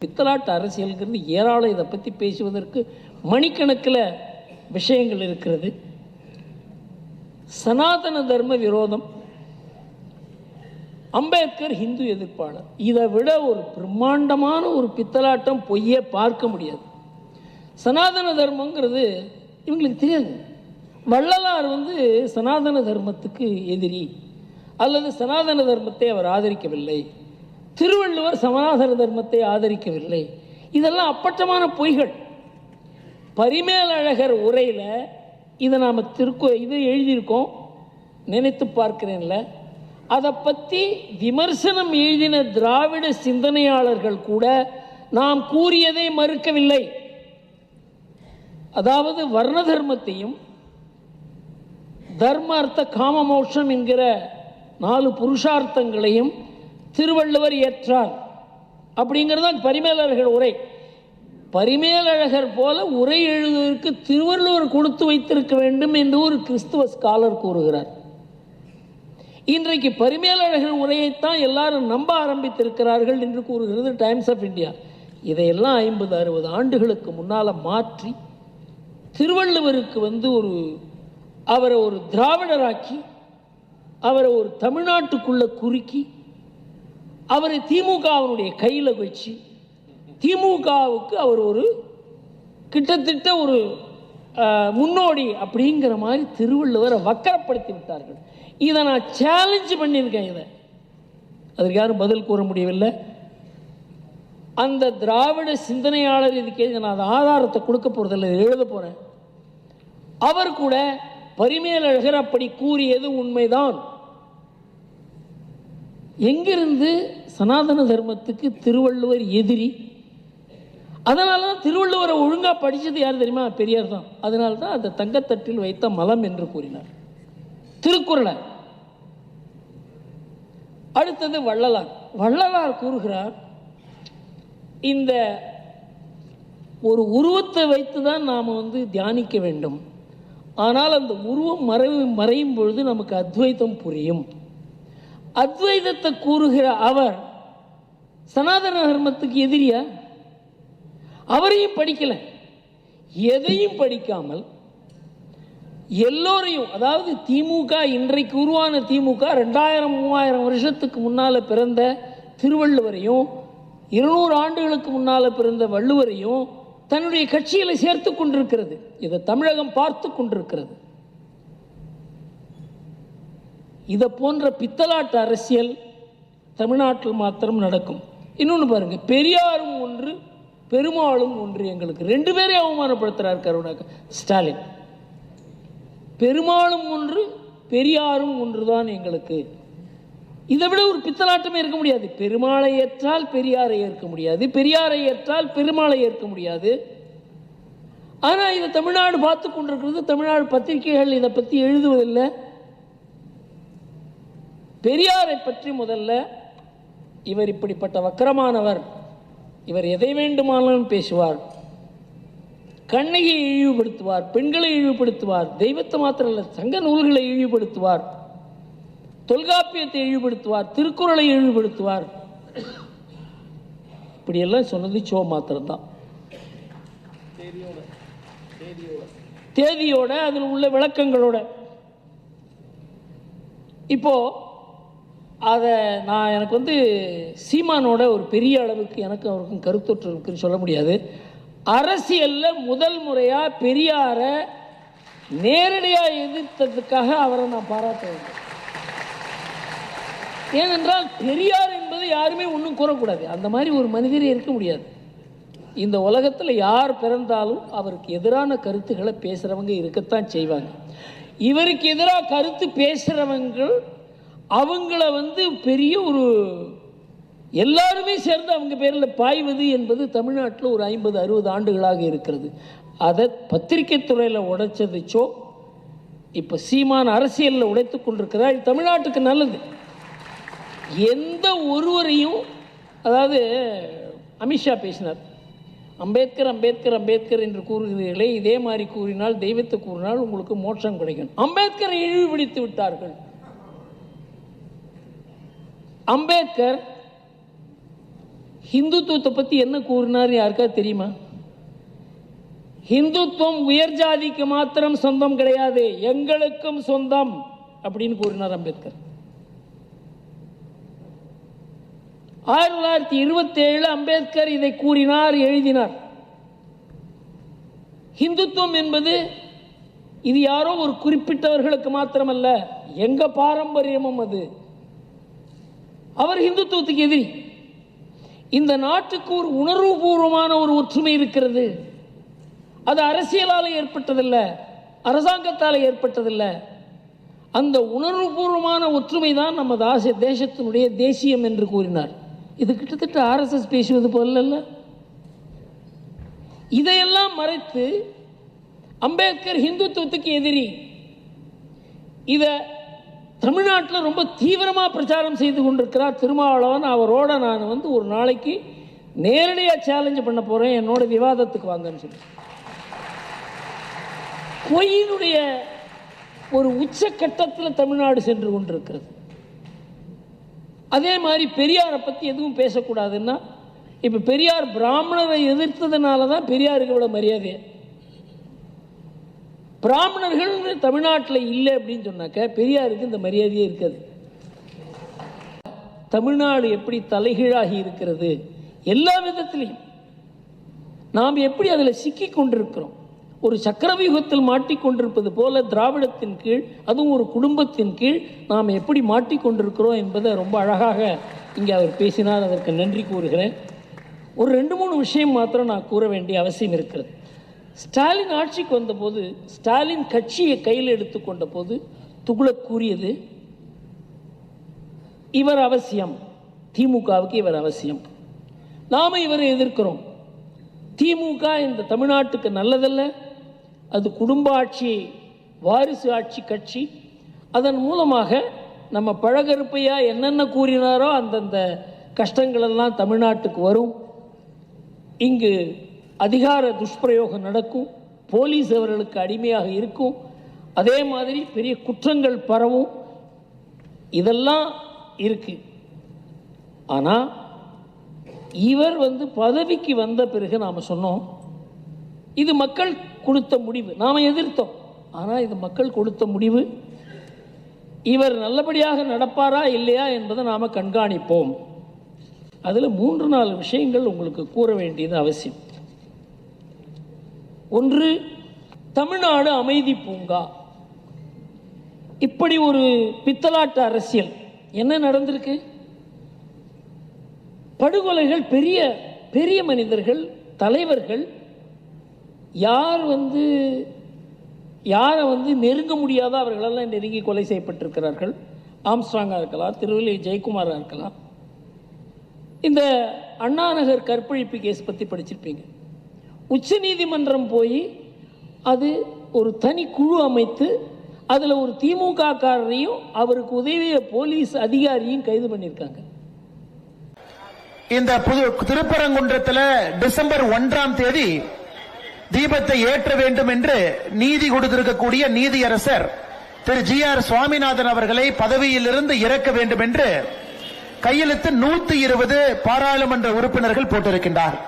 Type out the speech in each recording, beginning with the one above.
பித்தலாட்டு அரசியல்ங்கிறது ஏராளம். இதை பற்றி பேசுவதற்கு மணிக்கணக்கில் விஷயங்கள் இருக்கிறது. சனாதன தர்ம விரோதம், அம்பேத்கர் ஹிந்து எதிர்ப்பாளர், இதை விட ஒரு பிரம்மாண்டமான ஒரு பித்தலாட்டம் பொய்யே பார்க்க முடியாது. சனாதன தர்மங்கிறது இவங்களுக்கு தெரியாது. வள்ளலார் சனாதன தர்மத்துக்கு எதிரி அல்லது சனாதன தர்மத்தை அவர் ஆதரிக்கவில்லை. திருவள்ளுவர் சனாதன தர்மத்தை ஆதரிக்கவில்லை. இதெல்லாம் அப்பட்டமான பொய்கள். பரிமேலழகர் உரையில் இதை நாம் இது எழுதியிருக்கோம், நினைத்து பார்க்கிறேன்ல. அதை பற்றி விமர்சனம் எழுதின திராவிட சிந்தனையாளர்கள் கூட நாம் கூறியதை மறுக்கவில்லை. அதாவது வர்ண தர்மத்தையும் தர்ம அர்த்த காம மோட்சம் என்கிற 4 புருஷார்த்தங்களையும் திருவள்ளுவர் ஏற்றார் அப்படிங்கிறதான் பரிமேலழகர் உரை. பரிமேலழகர் போல உரை எழுதுவதற்கு திருவள்ளுவர் கொடுத்து வைத்திருக்க வேண்டும் என்று ஒரு கிறிஸ்துவ ஸ்காலர் கூறுகிறார். இன்றைக்கு பரிமேலழகர் உரையைத்தான் எல்லாரும் நம்ப ஆரம்பித்திருக்கிறார்கள் என்று கூறுகிறது டைம்ஸ் ஆஃப் இந்தியா. இதையெல்லாம் 50-60 ஆண்டுகளுக்கு முன்னால் மாற்றி திருவள்ளுவருக்கு அவரை ஒரு திராவிடராக்கி அவரை ஒரு தமிழ்நாட்டுக்குள்ளே குறுக்கி அவரை திமுகவினுடைய கையில் வச்சு திமுகவுக்கு அவர் ஒரு கிட்டத்தட்ட ஒரு முன்னோடி அப்படிங்கிற மாதிரி திருவள்ளுவரை வக்கரப்படுத்தி விட்டார்கள். இதை நான் சேலஞ்சு பண்ணியிருக்கேன். அதற்கு யாரும் பதில் கூற முடியவில்லை. அந்த திராவிட சிந்தனையாளர் இதுக்கு நான் அந்த ஆதாரத்தை கொடுக்க போகிறதில்லை, எழுத போகிறேன். அவர் கூட பரிமேலழகர் அப்படி கூறியது உண்மைதான். எங்கிருந்து சனாதன தர்மத்துக்கு திருவள்ளுவர் எதிரி? அதனால தான் திருவள்ளுவரை ஒழுங்காக படித்தது யார் தெரியுமா? பெரியார் தான். அதனால தான் அந்த தங்கத்தட்டில் வைத்த மலம் என்று கூறினார் திருக்குறளை. அடுத்தது வள்ளலார். வள்ளலார் கூறுகிறார், இந்த ஒரு உருவத்தை வைத்து தான் நாம் தியானிக்க வேண்டும். ஆனால் அந்த உருவம் மறையும் பொழுது நமக்கு அத்வைதம் புரியும். அத்வைதத்தை கூறுகிற அவர் சனாதன தர்மத்துக்கு எதிரியா? அவரையும் படிக்கல, எதையும் படிக்காமல் எல்லோரையும், அதாவது திமுக இன்றைக்கு உருவான திமுக 2000-3000 வருஷத்துக்கு முன்னால் பிறந்த திருவள்ளுவரையும் 200 ஆண்டுகளுக்கு முன்னால் பிறந்த வள்ளுவரையும் தன்னுடைய கட்சியில் சேர்த்து கொண்டிருக்கிறது. இதை தமிழகம் பார்த்து கொண்டிருக்கிறது. இதை போன்ற பித்தலாட்டு அரசியல் தமிழ்நாட்டில் மாத்திரம் நடக்கும். இன்னொன்று பாருங்க, பெரியாரும் ஒன்று பெருமாளும் ஒன்று. எங்களுக்கு 2 பேரையும் அவமானப்படுத்துகிறார் கருணாகர் ஸ்டாலின். பெருமாளும் ஒன்று பெரியாரும் ஒன்று தான் எங்களுக்கு. இதை விட ஒரு பித்தலாட்டமே இருக்க முடியாது. பெருமாளை ஏற்றால் பெரியாரை ஏற்க முடியாது, பெரியாரை ஏற்றால் பெருமாளை ஏற்க முடியாது. ஆனால் இதை தமிழ்நாடு பார்த்து கொண்டிருக்கிறது. தமிழ்நாடு பத்திரிகைகள் இதை பற்றி எழுதுவதில்லை. பெரியாரை பற்றி முதல்ல இவர் இப்படிப்பட்ட வக்கரமானவர், இவர் எதை வேண்டுமானாலும் பேசுவார், கண்ணகியை இழிவுபடுத்துவார், பெண்களை இழிவுபடுத்துவார், தெய்வத்தை மாத்திரம் இல்லை சங்க நூல்களை இழிவுபடுத்துவார், தொல்காப்பியத்தை இழிவுபடுத்துவார், திருக்குறளை இழிவுபடுத்துவார். இப்படியெல்லாம் சொன்னது சோ மாத்திரம்தான். தேதியோட அதில் உள்ள விளக்கங்களோட. இப்போ அதை நான் எனக்கு சீமானோட ஒரு பெரிய அளவுக்கு எனக்கு அவருக்கும் கருத்தொற்று இருக்குன்னு சொல்ல முடியாது. அரசியலில் முதல் முறையாக பெரியாரை நேரடியாக எதிர்த்ததுக்காக அவரை நான் பாராட்ட வேண்டும். ஏனென்றால் பெரியார் என்பது யாருமே ஒன்றும் கூறக்கூடாது. அந்த மாதிரி ஒரு மனிதரே இருக்க முடியாது. இந்த உலகத்தில் யார் பிறந்தாலும் அவருக்கு எதிரான கருத்துக்களை பேசுகிறவங்க இருக்கத்தான் செய்வாங்க. இவருக்கு எதிராக கருத்து பேசுகிறவங்க அவங்கள பெரிய ஒரு எல்லாருமே சேர்ந்து அவங்க பேரில் பாய்வது என்பது தமிழ்நாட்டில் ஒரு 50-60 ஆண்டுகளாக இருக்கிறது. அதை பத்திரிகை துறையில் உடைச்சதுச்சோ இப்போ சீமான் அரசியலில் உடைத்து கொண்டிருக்கிறார். இது தமிழ்நாட்டுக்கு நல்லது. எந்த ஒருவரையும், அதாவது அமித்ஷா பேசினார், அம்பேத்கர் அம்பேத்கர் அம்பேத்கர் என்று கூறுகிறீர்களே, இதே மாதிரி கூறினால் தெய்வத்தை கூறினால் உங்களுக்கு மோட்சம் கிடைக்கும். அம்பேத்கரை இழிவுபடுத்தி விட்டார்கள். அம்பேத்கர் ஹிந்துத்துவத்தை பற்றி என்ன கூறினார் யாருக்காவது தெரியுமா? ஹிந்துத்துவம் உயர் ஜாதிக்கு மாத்திரம் சொந்தம் கிடையாது, எங்களுக்கும் சொந்தம் அப்படின்னு கூறினார் அம்பேத்கர். 1927 அம்பேத்கர் இதை கூறினார், எழுதினார். ஹிந்துத்துவம் என்பது இது யாரோ ஒரு குறிப்பிட்டவர்களுக்கு மாத்திரமல்ல, எங்க பாரம்பரியமும் அது. அவர் ஹிந்துத்துவத்துக்கு எதிரி. இந்த நாட்டுக்கு ஒரு உணர்வுபூர்வமான ஒரு ஒற்றுமை இருக்கிறது. அது அரசியலால் ஏற்பட்டதில்ல, அரசாங்கத்தால் ஏற்பட்டதில்ல. அந்த உணர்வுபூர்வமான ஒற்றுமை தான் நம்ம தேசத்தினுடைய தேசியம் என்று கூறினார். இது கிட்டத்தட்ட ஆர்எஸ்எஸ் பேசுவது போல. இதையெல்லாம் மறைத்து அம்பேத்கர் ஹிந்துத்துவத்துக்கு எதிரி. இதை தமிழ்நாட்டில் ரொம்ப தீவிரமாக பிரச்சாரம் செய்து கொண்டிருக்கிறார் திருமாவளவன். அவரோட நான் ஒரு நாளைக்கு நேரடியாக சேலஞ்சு பண்ண போகிறேன், என்னோட விவாதத்துக்கு வாங்கன்னு சொல்லி. பொய்யினுடைய ஒரு உச்சக்கட்டத்தில் தமிழ்நாடு சென்று கொண்டிருக்கிறது. அதே மாதிரி பெரியாரை பற்றி எதுவும் பேசக்கூடாதுன்னா, இப்போ பெரியார் பிராமணரை எதிர்த்ததுனால தான் பெரியாருக்கு இவ்வளோ மரியாதை. பிராமணர்கள் தமிழ்நாட்டில் இல்லை அப்படின்னு சொன்னாக்க பெரியாருக்கு இந்த மரியாதையே இருக்காது. தமிழ்நாடு எப்படி தலைகீழாகி இருக்கிறது, எல்லா விதத்திலையும் நாம் எப்படி அதில் சிக்கி கொண்டிருக்கிறோம். ஒரு சக்கரவியூகத்தில் மாட்டிக்கொண்டிருப்பது போல திராவிடத்தின் கீழ், அதுவும் ஒரு குடும்பத்தின் கீழ் நாம் எப்படி மாட்டிக்கொண்டிருக்கிறோம் என்பதை ரொம்ப அழகாக இங்கே அவர் பேசினார். அதற்கு நன்றி கூறுகிறேன். ஒரு 2-3 விஷயம் மாத்திரம் நான் கூற வேண்டிய அவசியம் இருக்கிறது. ஸ்டாலின் ஆட்சிக்கு வந்தபோது, ஸ்டாலின் கட்சியை கையில் எடுத்துக்கொண்ட போது துக்ளக் கூறியது, இவர் அவசியம், திமுகவுக்கு இவர் அவசியம், நாம இவரை எதிர்க்கிறோம், திமுக இந்த தமிழ்நாட்டுக்கு நல்லதல்ல, அது குடும்ப ஆட்சி, வாரிசு ஆட்சி கட்சி, அதன் மூலமாக நம்ம பழகருப்பையா என்னென்ன கூறினாரோ அந்தந்த கஷ்டங்களெல்லாம் தமிழ்நாட்டுக்கு வரும், இங்கு அதிகார துஷ்பிரயோகம் நடக்கும், போலீஸ் அவர்களுக்கு அடிமையாக இருக்கும், அதே மாதிரி பெரிய குற்றங்கள் பரவும், இதெல்லாம் இருக்கு. ஆனால் இவர் பதவிக்கு வந்த பிறகு நாம் சொன்னோம், இது மக்கள் கொடுத்த முடிவு, நாம் எதிர்த்தோம், ஆனால் இது மக்கள் கொடுத்த முடிவு, இவர் நல்லபடியாக நடப்பாரா இல்லையா என்பதை நாம் கண்காணிப்போம். அதில் 3-4 விஷயங்கள் உங்களுக்கு கூற வேண்டியது அவசியம். ஒன்று, தமிழ்நாடு அமைதி பூங்கா. இப்படி ஒரு பித்தலாட்ட அரசியல் என்ன நடந்திருக்கு? படுகொலைகள், பெரிய பெரிய மனிதர்கள், தலைவர்கள், யார் யாரை நெருங்க முடியாத அவர்களெல்லாம் நெருங்கி கொலை செய்யப்பட்டிருக்கிறார்கள். ஆம்ஸ்ட்ராங்காக இருக்கலாம், திருவள்ளுவர் ஜெயக்குமாராக இருக்கலாம். இந்த அண்ணாநகர் கற்பழிப்பு கேஸ் பற்றி படிச்சிருப்பீங்க. உச்ச நீதிமன்றம் போய் அது ஒரு தனி குழு அமைத்து அதில் ஒரு திமுக காரரையும் அவருக்கு உதவிய போலீஸ் அதிகாரியும் கைது பண்ணியிருக்காங்க. இந்த திருப்பரங்குன்றத்தில் டிசம்பர் 1ஆம் தேதி தீபத்தை ஏற்ற வேண்டும் என்று நீதி கொடுத்திருக்கக்கூடிய நீதியரசர் திரு GR சுவாமிநாதன் அவர்களை பதவியிலிருந்து இறக்க வேண்டும் என்று கையெழுத்து 120 பாராளுமன்ற உறுப்பினர்கள் போட்டிருக்கின்றார்.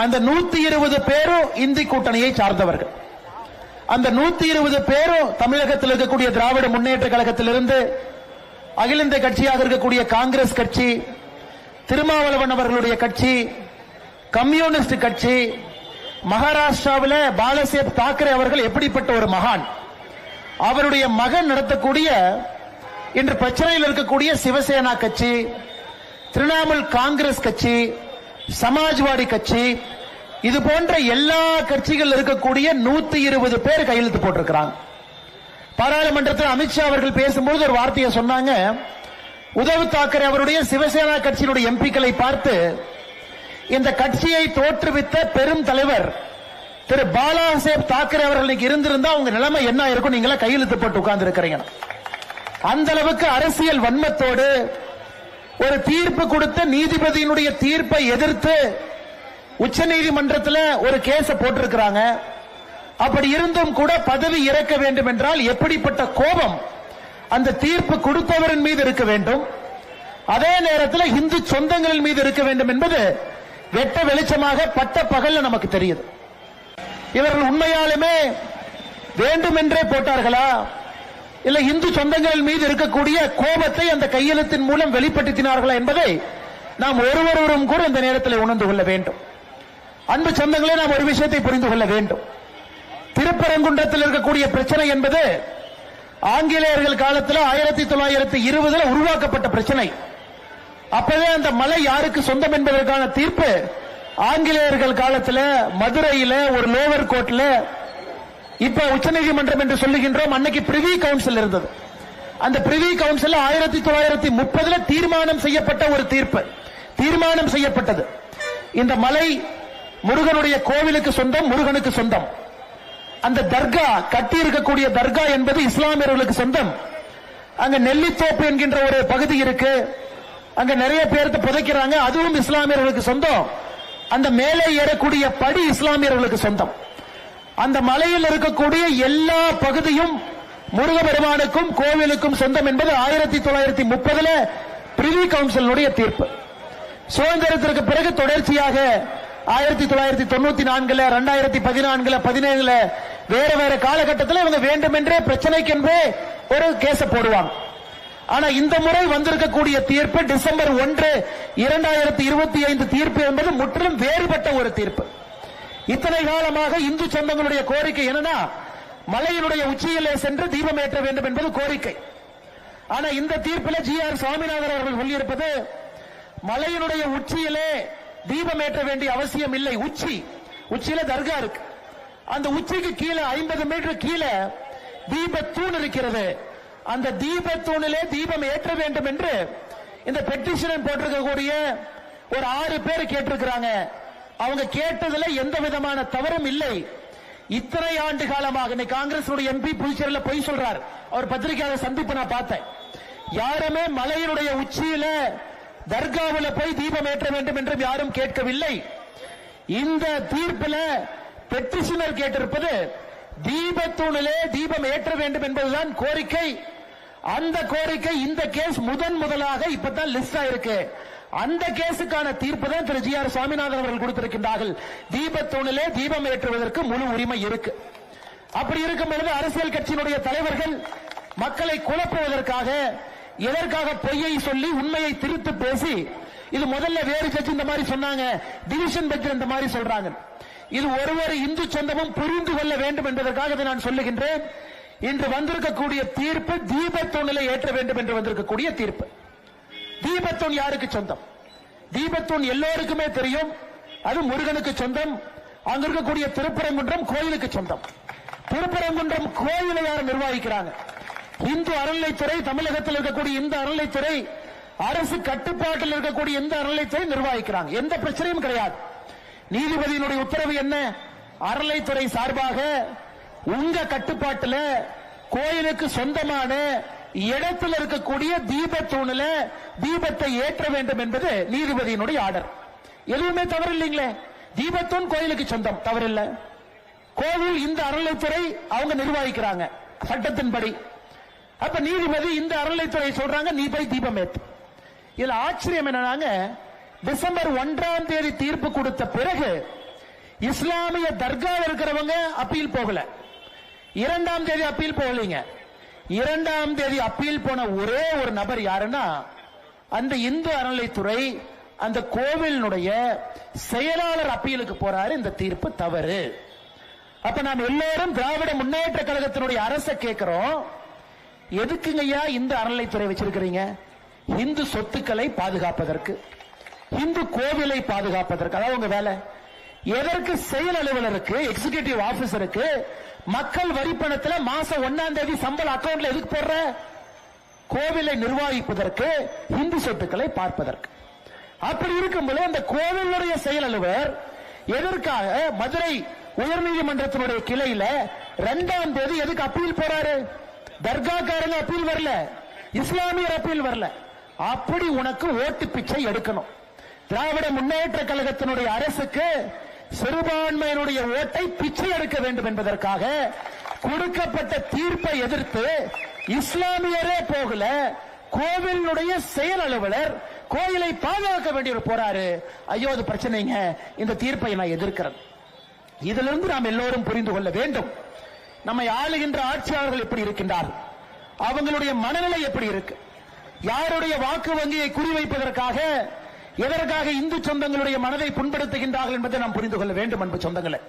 அந்த 120 பேரும் இந்தி கூட்டணியை சார்ந்தவர்கள். அந்த 120 பேரும் தமிழகத்தில் இருக்கக்கூடிய திராவிட முன்னேற்ற கழகத்திலிருந்து, அகில இந்திய கட்சியாக இருக்கக்கூடிய காங்கிரஸ் கட்சி, திருமாவளவன் அவர்களுடைய கட்சி, கம்யூனிஸ்ட் கட்சி, மகாராஷ்டிராவில் பாலசேப் தாக்கரே அவர்கள் எப்படிப்பட்ட ஒரு மகான், அவருடைய மகன் நடத்தக்கூடிய இன்று பிரச்சனையில் இருக்கக்கூடிய சிவசேனா கட்சி, திரிணாமுல் காங்கிரஸ் கட்சி, சமாஜ்வாடி கட்சி, இது போன்ற எல்லா கட்சிகள் இருக்கக்கூடிய 120 பேர் கையெழுத்து போட்டிருக்கிறாங்க. பாராளுமன்றத்தில் அமித்ஷா அவர்கள் பேசும்போது ஒரு வார்த்தையை சொன்னாங்க. உத்தவ் தாக்கரே அவருடைய சிவசேனா கட்சியினுடைய எம்பிக்களை பார்த்து, இந்த கட்சியை தோற்றுவித்த பெரும் தலைவர் திரு பாலாசேப் தாக்கரே அவர்கள் இருந்திருந்தா உங்க நிலைமை என்ன இருக்கும், நீங்களா கையெழுத்து போட்டு உட்கார்ந்து இருக்கிறீங்க. அந்த அளவுக்கு அரசியல் வன்மத்தோடு ஒரு தீர்ப்பு கொடுத்த நீதிபதியினுடைய தீர்ப்பை எதிர்த்து உச்ச நீதிமன்றத்தில் ஒரு கேஸ் போட்டிருக்கிறாங்க. அப்படி இருந்தும் கூட பதவி இறக்க வேண்டும் என்றால் எப்படிப்பட்ட கோபம் அந்த தீர்ப்பு கொடுத்தவரின் மீது இருக்க வேண்டும். அதே நேரத்தில் இந்து சொந்தங்களின் மீது இருக்க வேண்டும் என்பது வெட்ட வெளிச்சமாக பட்ட பகல்ல நமக்கு தெரியுது. இவர்கள் உண்மையாலுமே வேண்டுமென்றே போட்டார்களா, இல்ல இந்து சொந்தங்களின் மீது இருக்கக்கூடிய கோபத்தை அந்த கையெழுத்தின் மூலம் வெளிப்படுத்தினார்களா என்பதை நாம் ஒருவரும் கூட இந்த நேரத்தில் உணர்ந்து கொள்ள வேண்டும். அன்பு சொந்தங்களே, நாம் ஒரு விஷயத்தை புரிந்து கொள்ள வேண்டும். திருப்பரங்குன்றத்தில் இருக்கக்கூடிய பிரச்சனை என்பது ஆங்கிலேயர்கள் காலத்தில் 1920 உருவாக்கப்பட்ட பிரச்சனை. அப்பவே அந்த மலை யாருக்கு சொந்தம் என்பதற்கான தீர்ப்பு ஆங்கிலேயர்கள் காலத்தில் மதுரையில ஒரு லோவர் கோர்ட்ல, இப்ப உச்சநீதிமன்றம் என்று சொல்லுகின்றோம், அன்னைக்கு பிரிவி கவுன்சில் இருந்தது. அந்த பிரிவி கவுன்சில் 1930 தீர்மானம் செய்யப்பட்ட ஒரு தீர்ப்பு. தீர்மானம் செய்யப்பட்டது, இந்த மலை முருகனுடைய கோவிலுக்கு சொந்தம், முருகனுக்கு சொந்தம். அந்த தர்கா கட்டி இருக்கக்கூடிய தர்கா என்பது இஸ்லாமியர்களுக்கு சொந்தம். அங்க நெல்லித்தோப்பு என்கின்ற ஒரு பகுதி இருக்கு, அங்க நிறைய பேருக்கு புதைக்கிறாங்க, அதுவும் இஸ்லாமியர்களுக்கு சொந்தம். அந்த மேலே ஏறக்கூடிய படி இஸ்லாமியர்களுக்கு சொந்தம். அந்த மலையில் இருக்கக்கூடிய எல்லா பகுதியும் முருகபெருமானுக்கும் கோவிலுக்கும் சொந்தம் என்பது 1930 பிரிவி கவுன்சிலுடைய தீர்ப்பு. சுதந்திரத்திற்கு பிறகு தொடர்ச்சியாக 1994 2014 17 வேற வேற காலகட்டத்தில் இவங்க வேண்டுமென்றே பிரச்சனைக்கென்றே ஒரு கேஸ போடுவாங்க. ஆனா இந்த முறை வந்திருக்கக்கூடிய தீர்ப்பு டிசம்பர் 1 2025 தீர்ப்பு என்பது முற்றிலும் வேறுபட்ட ஒரு தீர்ப்பு. இத்தனை காலமாக இந்து சொந்தங்களுடைய கோரிக்கை என்னன்னா, மலையினுடைய உச்சியிலே சென்று தீபம் ஏற்ற வேண்டும் என்பது கோரிக்கை. ஆனா இந்த தீர்ப்பில் ஜிஆர் சுவாமிநாதன் அவர்கள் சொல்லியிருப்பது, மலையினுடைய உச்சியிலே தீபம் ஏற்ற வேண்டிய அவசியம் இல்லை. உச்சியில தர்கா இருக்கு, அந்த உச்சிக்கு கீழே 50 மீட்டர் கீழே தீபத்தூண் இருக்கிறது, அந்த தீபத்தூணிலே தீபம் ஏற்ற வேண்டும் என்று இந்த பெட்டிஷன் போட்டிருக்கக்கூடிய ஒரு 6 பேர் கேட்டிருக்கிறாங்க. அவங்க கேட்டதுல எந்த விதமான தவறும் இல்லை. இத்தனை ஆண்டு காலமாக இன்னைக்கு காங்கிரஸ் எம்பி புதுச்சேரியில் பொய் சொல்றார். அவர் பத்திரிகையாளர் சந்திப்பு நான் பார்த்தேன். யாருமே மலையினுடைய உச்சியில தர்காவில் போய் தீபம் ஏற்ற வேண்டும் என்று யாரும் கேட்கவில்லை. இந்த தீர்ப்பில் பெட்டிஷனர் கேட்டிருப்பது தீபத்தூணிலே தீபம் ஏற்ற வேண்டும் என்பதுதான் கோரிக்கை. அந்த கோரிக்கை இந்த கேஸ் முதலாக இப்பதான் லிஸ்ட் ஆயிருக்கு. அந்த கேஸுக்கான தீர்ப்பு தான் திரு ஜிஆர் சுவாமிநாதன் அவர்கள் கொடுத்திருக்கின்றார்கள். தீபத்தூணிலே தீபம் ஏற்றுவதற்கு முழு உரிமை இருக்கு. அப்படி இருக்கும் பொழுது அரசியல் கட்சியினுடைய தலைவர்கள் மக்களை குழப்புவதற்காக எதற்காக பொய்யை சொல்லி உண்மையை திருத்து பேசி, இது முதல்ல வேறு ஜட்ஜ் இந்த மாதிரி சொன்னாங்க, டிவிஷன் பெஞ்ச் இந்த மாதிரி சொல்றாங்க. இது ஒருவர் இந்து சொந்தமும் புரிந்து கொள்ள வேண்டும் என்பதற்காக இதை நான் சொல்லுகின்றேன். இன்று வந்திருக்கக்கூடிய தீர்ப்பு தீபத்தூணிலே ஏற்ற வேண்டும் என்று வந்திருக்கக்கூடிய தீர்ப்பு. தீபத்தூண் யாருக்கு சொந்தம்? தீபத்தூண் எல்லோருக்குமே தெரியும், அது முருகனுக்கு சொந்தம். அங்க இருக்கக்கூடிய திருப்பரங்குன்றம் கோயிலுக்கு சொந்தம். திருப்பரங்குன்றம் கோயிலை யார் நிர்வகிக்கிறாங்க? இந்து அறநிலைத்துறை, தமிழகத்தில் இருக்கக்கூடிய இந்த அறநிலைத்துறை, அரசு கட்டுப்பாட்டில் இருக்கக்கூடிய இந்த அறநிலைத்துறை நிர்வகிக்கிறாங்க. எந்த பிரச்சனையும் கிடையாது. நீதிபதியினுடைய உத்தரவு என்ன? அறநிலைத்துறை சார்பாக உங்க கட்டுப்பாட்டில் கோயிலுக்கு சொந்தமான இடத்தில் இருக்கக்கூடிய தீபத்தூணில தீபத்தை ஏற்ற வேண்டும் என்பது நீதிபதியினுடைய ஆர்டர். எதுவுமே தவறு இல்லைங்களே. தீபத்தூண் கோயிலுக்கு சொந்தம், தவறில்லை. கோவில் இந்த அறநிலைத்துறை அவங்க நிர்வகிக்கிறாங்க சட்டத்தின்படி. அப்ப நீதிபதி இந்த அறநிலைத்துறை சொல்றாங்க, நீ போய் தீபம் ஏத்து. இதுல ஆச்சரியம் என்னன்னாங்க, டிசம்பர் 1 தீர்ப்பு கொடுத்த பிறகு இஸ்லாமிய தர்கா இருக்கிறவங்க அப்பீல் போகல. 2 அப்பீல் போகலீங்க. 2 அப்பீல் போன ஒரே ஒரு நபர் யாருன்னா, அந்த இந்து அறநிலைத்துறை அந்த கோவிலினுடைய செயலாளர் அப்பீலுக்கு போறாரு. இந்த தீர்ப்பு தவறு. அப்ப நாம் எல்லாரும் திராவிட முன்னேற்ற கழகத்தினுடைய அரசை கேட்கிறோம், எதுக்குங்கய்யா இந்த அறநிலைத்துறை வச்சிருக்கிறீங்க? இந்து சொத்துக்களை பாதுகாப்பதற்கு, இந்து கோவிலை பாதுகாப்பதற்கு, அதாவது உங்க வேலை. எதற்கு செயல் அலுவலருக்கு, எக்ஸிகியூட்டிவ் ஆபீசருக்கு மக்கள் வரிப்பணத்தில் மாசம் 1 சம்பளம் அக்கவுண்ட்ல எதுக்கு போடுற? கோவிலை நிர்வகிப்பதற்கு, இந்து சொத்துக்களை பார்ப்பதற்கு. அப்படி இருக்கும்போது அந்த கோவிலுடைய செயல் அலுவலர் எதற்காக மதுரை உயர்நீதிமன்றத்தினுடைய கிளையில 2 எதுக்கு அப்பீல் போறாரு? தர்காக்காரங்க அப்பீல் வரல, இஸ்லாமியர் அப்பீல் வரல. அப்படி உனக்கு ஓட்டு பிச்சை எடுக்கணும். திராவிட முன்னேற்ற கழகத்தினுடைய அரசுக்கு சிறுபான்மையினுடைய ஓட்டை பிச்சை எடுக்க வேண்டும் என்பதற்காக கொடுக்கப்பட்ட தீர்ப்பை எதிர்த்து இஸ்லாமியரே போகல, கோவிலுடைய செயல் அலுவலர் கோயிலை பாதுகாக்க வேண்டியவர் போறாரு. ஐயோ அது பிரச்சனைங்க, இந்த தீர்ப்பை நான் எதிர்க்கிறேன். இதிலிருந்து நாம் எல்லோரும் புரிந்து கொள்ள வேண்டும், நம்மை ஆளுகின்ற ஆட்சியாளர்கள் எப்படி இருக்கின்றார்கள், அவங்களுடைய மனநிலை எப்படி இருக்கு, யாருடைய வாக்கு வங்கியை குறிவைப்பதற்காக எதற்காக இந்து சொந்தங்களுடைய மனதை புண்படுத்துகின்றார்கள் என்பதை நாம் புரிந்து கொள்ள வேண்டும். அன்பு சொந்தங்களே,